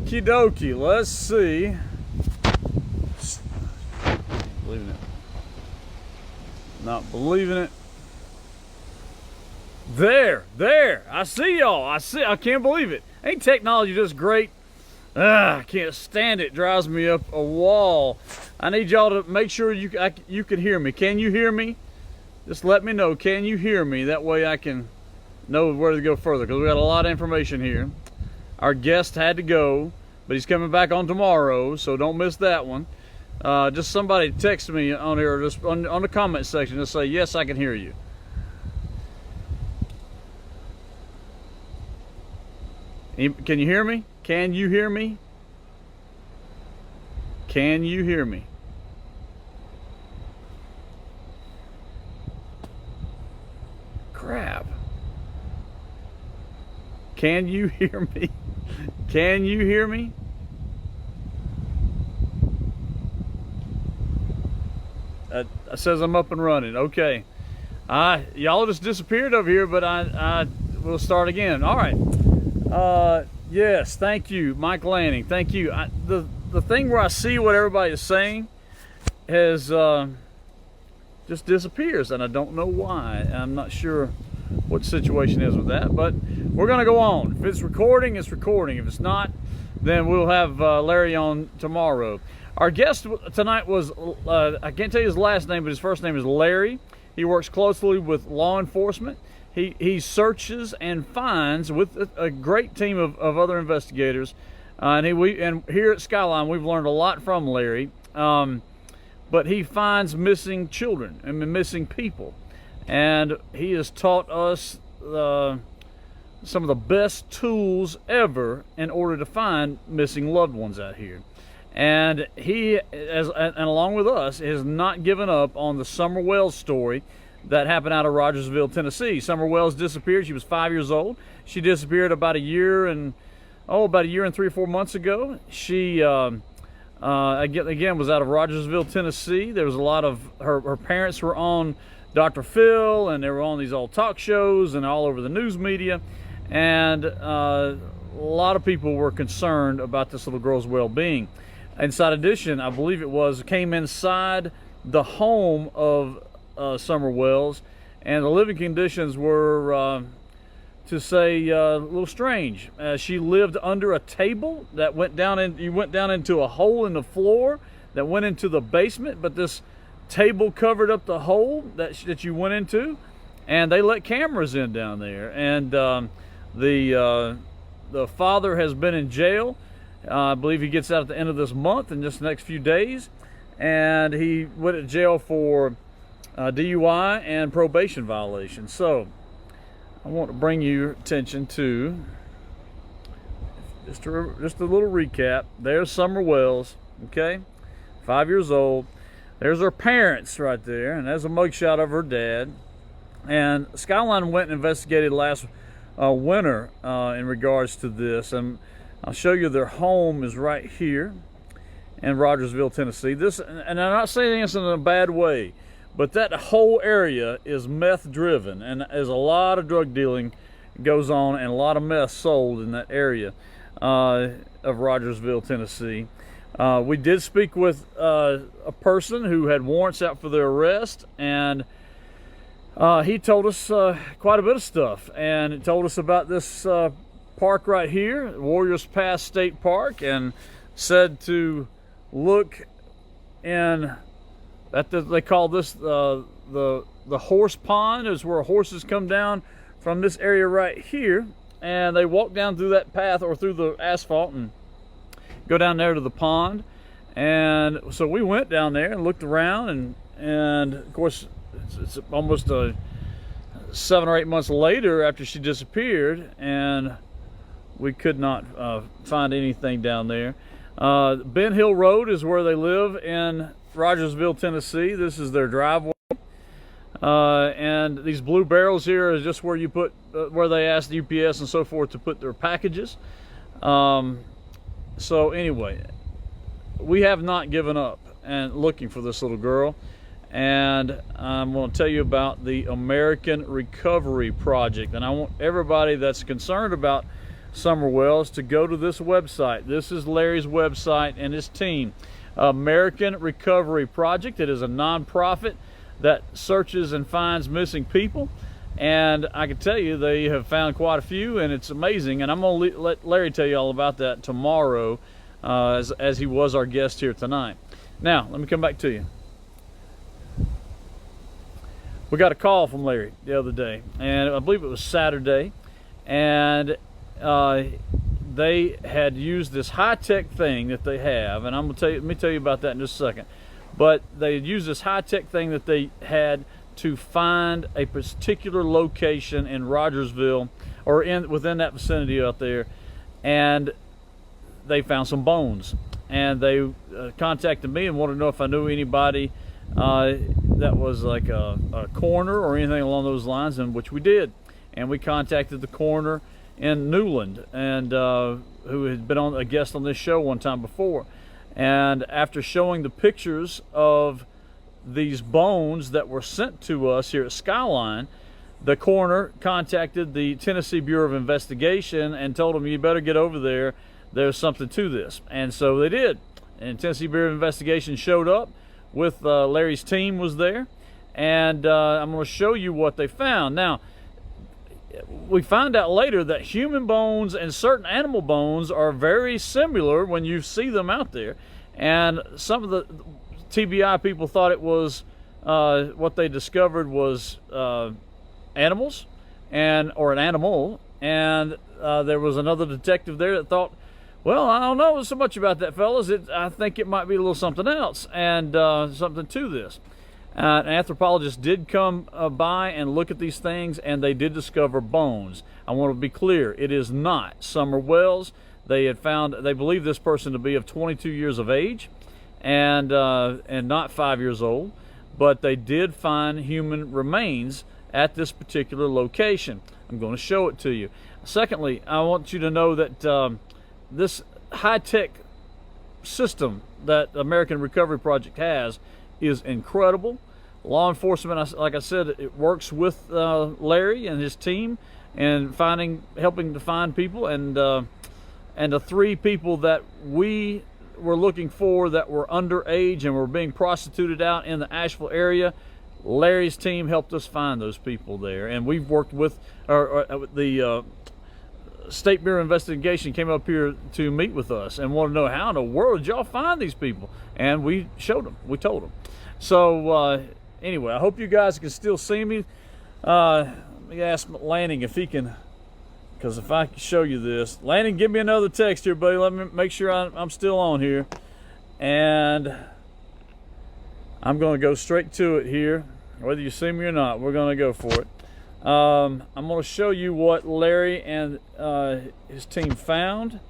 Okie dokie, let's see. Believing it. Not believing it. There. I see y'all. I can't believe it. Ain't technology just great? I can't stand it. Drives me up a wall. I need y'all to make sure you can hear me. Can you hear me? Just let me know. Can you hear me? That way I can know where to go further, because we got a lot of information here. Our guest had to go, but he's coming back on tomorrow, so don't miss that one. Just somebody text me on here, just on the comment section, just say, yes, I can hear you. Can you hear me? Can you hear me? Can you hear me? Crap. Can you hear me? Can you hear me? It says I'm up and running. Okay. Y'all just disappeared over here, but I will start again. All right. Yes, thank you, Mike Lanning. Thank you. The thing where I see what everybody is saying has just disappears, and I don't know why. I'm not sure what the situation is with that, but we're gonna go on. If it's recording, it's recording. If it's not, then we'll have Larry on tomorrow. Our guest tonight was, I can't tell you his last name, but his first name is Larry. He works closely with law enforcement. He searches and finds with a great team of other investigators. And here at Skyline, we've learned a lot from Larry. But he finds missing children and missing people. And he has taught us some of the best tools ever in order to find missing loved ones out here. And he, and along with us, has not given up on the Summer Wells story that happened out of Rogersville, Tennessee. Summer Wells disappeared. She was 5 years old. She disappeared about a year and 3 or 4 months ago. She again was out of Rogersville, Tennessee. There was a lot of her parents were on Dr. Phil, and they were on these old talk shows and all over the news media, and a lot of people were concerned about this little girl's well-being. Inside Edition, I believe it was, came inside the home of Summer Wells, and the living conditions were, to say, a little strange. She lived under a table that went down into a hole in the floor that went into the basement, but this table covered up the hole that you went into, and they let cameras in down there. And the father has been in jail. I believe he gets out at the end of this month, in just the next few days, and he went to jail for DUI and probation violation. So I want to bring your attention to just a little recap. There's Summer Wells, okay, 5 years old. There's her parents right there, and there's a mugshot of her dad. And Skyline went and investigated last winter in regards to this, and I'll show you their home is right here in Rogersville, Tennessee. This, and I'm not saying this in a bad way, but that whole area is meth driven, and there's a lot of drug dealing goes on and a lot of meth sold in that area of Rogersville, Tennessee. We did speak with a person who had warrants out for their arrest, and he told us quite a bit of stuff, and it told us about this park right here, Warriors Pass State Park, and said to look in that they call this the horse pond, is where horses come down from this area right here, and they walk down through that path or through the asphalt and go down there to the pond. And so we went down there and looked around, and of course it's almost 7 or 8 months later after she disappeared, and we could not find anything down there. Ben Hill Road is where they live in Rogersville, Tennessee. This is their driveway. And these blue barrels here is just where you put, where they ask the UPS and so forth to put their packages. So anyway, we have not given up and looking for this little girl. And I'm going to tell you about the American Recovery Project. And I want everybody that's concerned about Summer Wells to go to this website. This is Larry's website and his team. American Recovery Project. It is a nonprofit that searches and finds missing people. And I can tell you they have found quite a few, and it's amazing. And I'm going to let Larry tell you all about that tomorrow as he was our guest here tonight. Now, let me come back to you. We got a call from Larry the other day, and I believe it was Saturday, and they had used this high-tech thing that they have, and let me tell you about that in just a second. But they had used this high-tech thing that they had to find a particular location in Rogersville, or within that vicinity out there, and they found some bones. And they contacted me and wanted to know if I knew anybody that was like a coroner or anything along those lines, and which we did. And we contacted the coroner in Newland, and who had been a guest on this show one time before. And after showing the pictures of these bones that were sent to us here at Skyline, the coroner contacted the Tennessee Bureau of Investigation and told them, you better get over there, there's something to this. And so they did, and Tennessee Bureau of Investigation showed up with Larry's team was there, and I'm going to show you what they found. Now, we find out later that human bones and certain animal bones are very similar when you see them out there, and some of the TBI people thought it was what they discovered was animals or an animal, and there was another detective there that thought, well, I don't know so much about that, fellas. I think it might be a little something else, and something to this. An anthropologist did come by and look at these things, and they did discover bones. I want to be clear, it is not Summer Wells. They believe this person to be of 22 years of age, and not 5 years old, but they did find human remains at this particular location. I'm going to show it to you. Secondly, I want you to know that this high-tech system that American Recovery Project has is incredible. Law enforcement, like I said, it works with Larry and his team and helping to find people, and the 3 people that we were looking for that were underage and were being prostituted out in the Asheville area, Larry's team helped us find those people there. And we've worked with the State Bureau of Investigation came up here to meet with us and wanted to know how in the world did y'all find these people, and we showed them, we told them. So anyway, I hope you guys can still see me. Let me ask Lanning if he can, because if I can show you this. Lanning, give me another text here, buddy. Let me make sure I'm still on here. And I'm going to go straight to it here. Whether you see me or not, we're going to go for it. I'm going to show you what Larry and his team found.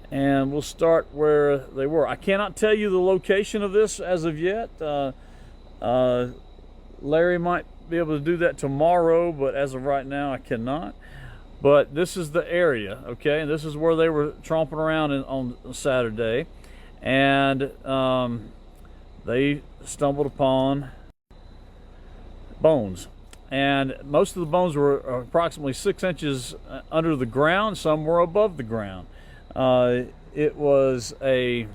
And we'll start where they were. I cannot tell you the location of this as of yet. Larry might be able to do that tomorrow, but as of right now, I cannot. But this is the area, okay? And this is where they were tromping around on Saturday. And they stumbled upon bones. And most of the bones were approximately 6 inches under the ground. Some were above the ground. It was it's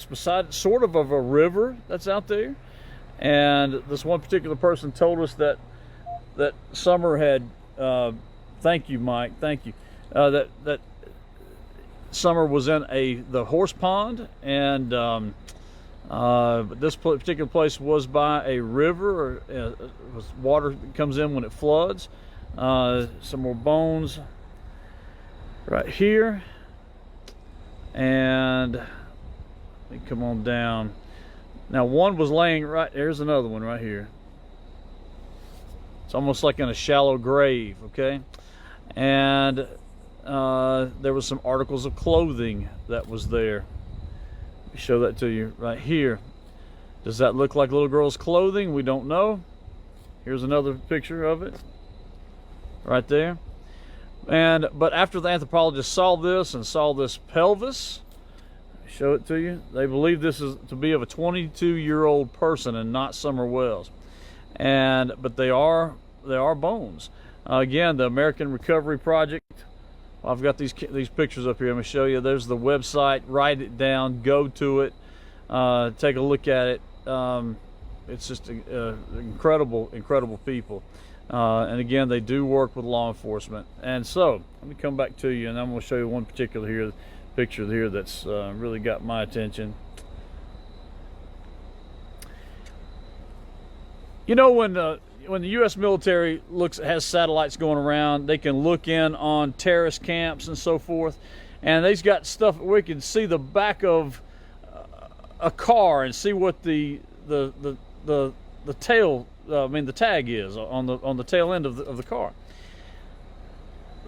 beside sort of a river that's out there. And this one particular person told us that Summer had, thank you, Mike, thank you, that Summer was in the horse pond, and but this particular place was by a river, or water comes in when it floods. Some more bones right here, and let me come on down. Now one was laying right, there's another one right here. It's almost like in a shallow grave, okay? And there was some articles of clothing that was there. Let me show that to you right here. Does that look like little girl's clothing? We don't know. Here's another picture of it right there. But after the anthropologists saw this and saw this pelvis, let me show it to you, they believe this is to be of a 22-year-old person and not Summer Wells. But they are bones. Again, the American Recovery Project. I've got these pictures up here. I'm going to show you. There's the website. Write it down. Go to it. Take a look at it. It's just incredible people. And again, they do work with law enforcement. And so, let me come back to you, and I'm going to show you one particular picture here that's really got my attention. You know, when the U.S. military has satellites going around, they can look in on terrorist camps and so forth, and they've got stuff where we can see the back of a car and see what the tail, the tag is on the tail end of the car.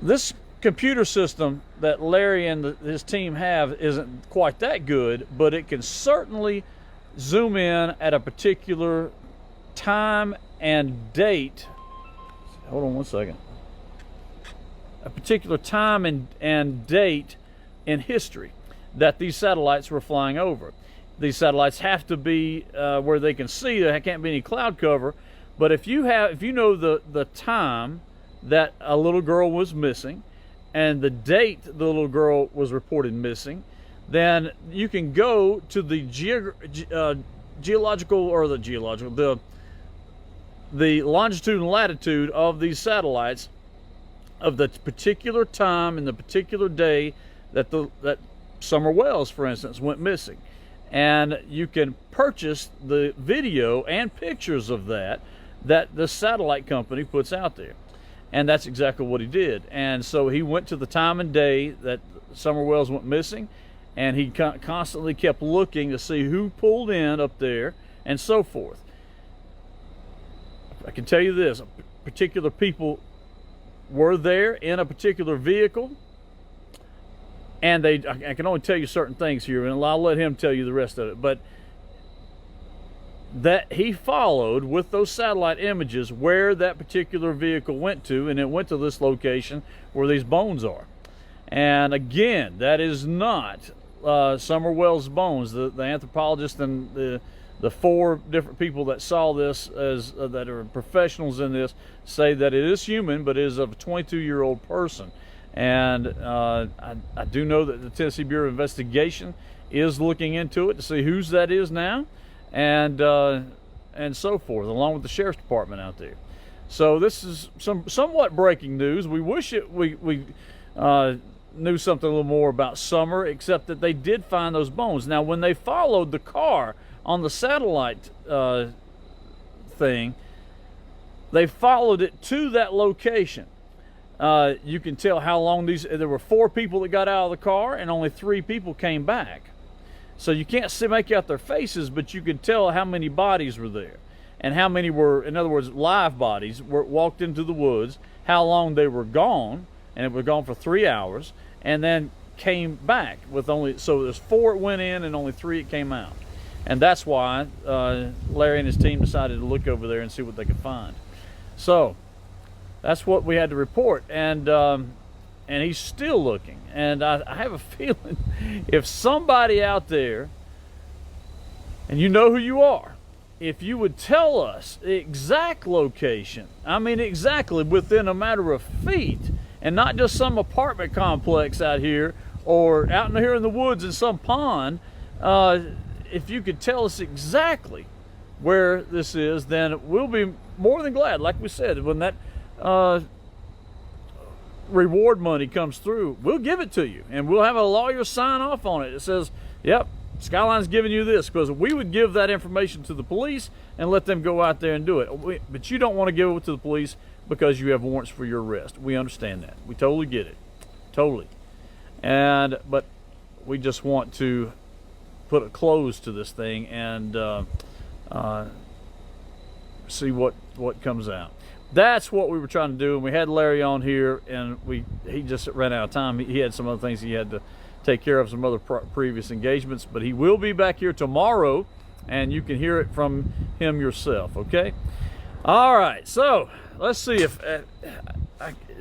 This computer system that Larry and his team have isn't quite that good, but it can certainly zoom in at a particular time and date. Hold on one second. A particular time and date in history that these satellites were flying over. These satellites have to be where they can see. There can't be any cloud cover. But if you know the time that a little girl was missing and the date the little girl was reported missing, then you can go to the the longitude and latitude of these satellites of the particular time and the particular day that Summer Wells, for instance, went missing. And you can purchase the video and pictures of that the satellite company puts out there. And that's exactly what he did. And so he went to the time and day that Summer Wells went missing, and he constantly kept looking to see who pulled in up there and so forth. I can tell you this, particular people were there in a particular vehicle, and I can only tell you certain things here, and I'll let him tell you the rest of it, but that he followed with those satellite images where that particular vehicle went to, and it went to this location where these bones are. And again, that is not Summer Wells' bones. The anthropologist and the 4 different people that saw this that are professionals in this say that it is human, but it is of a 22-year-old person. And I do know that the Tennessee Bureau of Investigation is looking into it to see whose that is now, and so forth, along with the Sheriff's Department out there. So this is somewhat breaking news. We wish we knew something a little more about Summer, except that they did find those bones. Now, when they followed the car on the satellite thing, they followed it to that location. You can tell how long there were 4 people that got out of the car, and only 3 people came back. So you can't make out their faces, but you can tell how many bodies were there, and how many were, in other words, live bodies, walked into the woods, how long they were gone, and it was gone for 3 hours, and then came back with so there's 4 that went in and only 3 that came out. And that's why Larry and his team decided to look over there and see what they could find. So that's what we had to report, and he's still looking. And I have a feeling if somebody out there, and you know who you are, if you would tell us the exact location, I mean exactly within a matter of feet, and not just some apartment complex out here or out here in the woods in some pond, if you could tell us exactly where this is, then we'll be more than glad. Like we said, when that reward money comes through, we'll give it to you, and we'll have a lawyer sign off on it. It says, yep, Skyline's giving you this, because we would give that information to the police and let them go out there and do it. But you don't want to give it to the police because you have warrants for your arrest. We understand that. We totally get it. Totally. But we just want to put a close to this thing and see what comes out. That's what we were trying to do, and we had Larry on here, and he just ran out of time. He had some other things he had to take care of, some other previous engagements, but he will be back here tomorrow, and you can hear it from him yourself, okay? All right, so let's see if it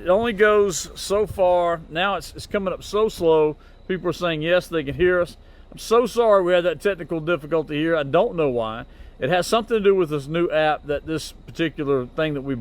only goes so far. Now it's coming up so slow. People are saying yes, they can hear us. I'm so sorry we had that technical difficulty here. I don't know why. It has something to do with this new app, that this particular thing that we